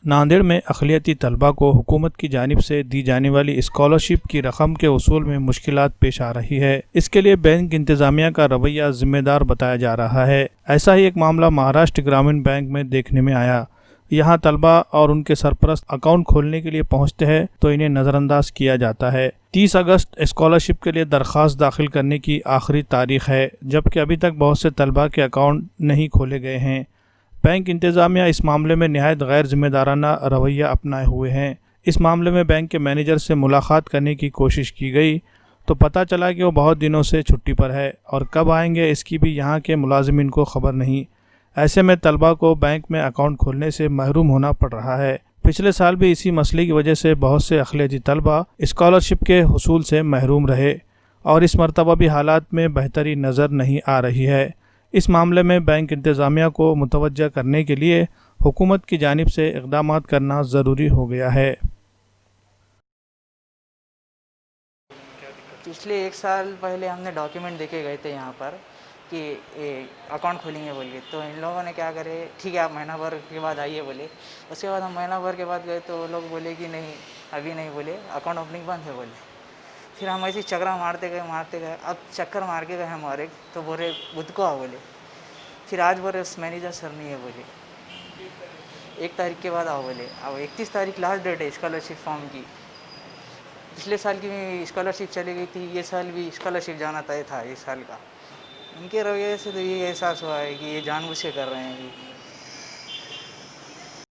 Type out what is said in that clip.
नांदेड़ में अक़लियती तलबा को हुकूमत की जानिब से दी जाने वाली स्कॉलरशिप की रकम के वसूल में मुश्किलात पेश आ रही है। इसके लिए बैंक इंतजामिया का रवैया जिम्मेदार बताया जा रहा है। ऐसा ही एक मामला महाराष्ट्र ग्रामीण बैंक में देखने में आया। यहाँ तलबा और उनके सरपरस्त अकाउंट खोलने के लिए पहुँचते हैं तो इन्हें नज़रअंदाज किया जाता है। 30 अगस्त स्कॉलरशिप के लिए दरख्वास्त दाखिल करने की आखिरी तारीख है, जबकि अभी तक बहुत से तलबा के अकाउंट नहीं खोले गए हैं। बैंक इंतज़ामिया इस मामले में निहायत गैर जिम्मेदाराना रवैया अपनाए हुए हैं। इस मामले में बैंक के मैनेजर से मुलाकात करने की कोशिश की गई तो पता चला कि वो बहुत दिनों से छुट्टी पर है और कब आएंगे इसकी भी यहाँ के मुलाजिमिन को खबर नहीं। ऐसे में तलबा को बैंक में अकाउंट खोलने से महरूम होना पड़ रहा है। पिछले साल भी इसी मसले की वजह से बहुत से अक़लियती तलबा स्कॉलरशिप के हुसूल से महरूम रहे और इस मरतबा भी हालात में बेहतरी नज़र नहीं आ रही है। इस मामले में बैंक इंतज़ामिया को मुतवज्जा करने के लिए हुकूमत की जानिब से इक़दामात करना ज़रूरी हो गया है। पिछले 1 साल पहले हमने डॉक्यूमेंट देके गए थे यहाँ पर कि अकाउंट खोलेंगे बोल के, तो इन लोगों ने क्या करे, ठीक है आप महीना भर के बाद आइए बोले। उसके बाद हम महीना भर के बाद गए तो लोग बोले कि नहीं अभी नहीं, बोले अकाउंट ओपनिंग बंद है बोले। फिर हम ऐसे चक्रा मारते गए। अब चक्कर मार के गए हम और एक तो बोले बुध को आओ बोले। फिर आज बोले उस मैनेजर सर नहीं है बोले, 1 तारीख के बाद आओ बोले। अब 31 तारीख लास्ट डेट है स्कॉलरशिप फॉर्म की। पिछले साल की भी स्कॉलरशिप चली गई थी, ये साल भी स्कॉलरशिप जाना तय था इस साल का। इनके रवैये से तो ये एहसास हुआ है कि ये जानबूझ के कर रहे हैं।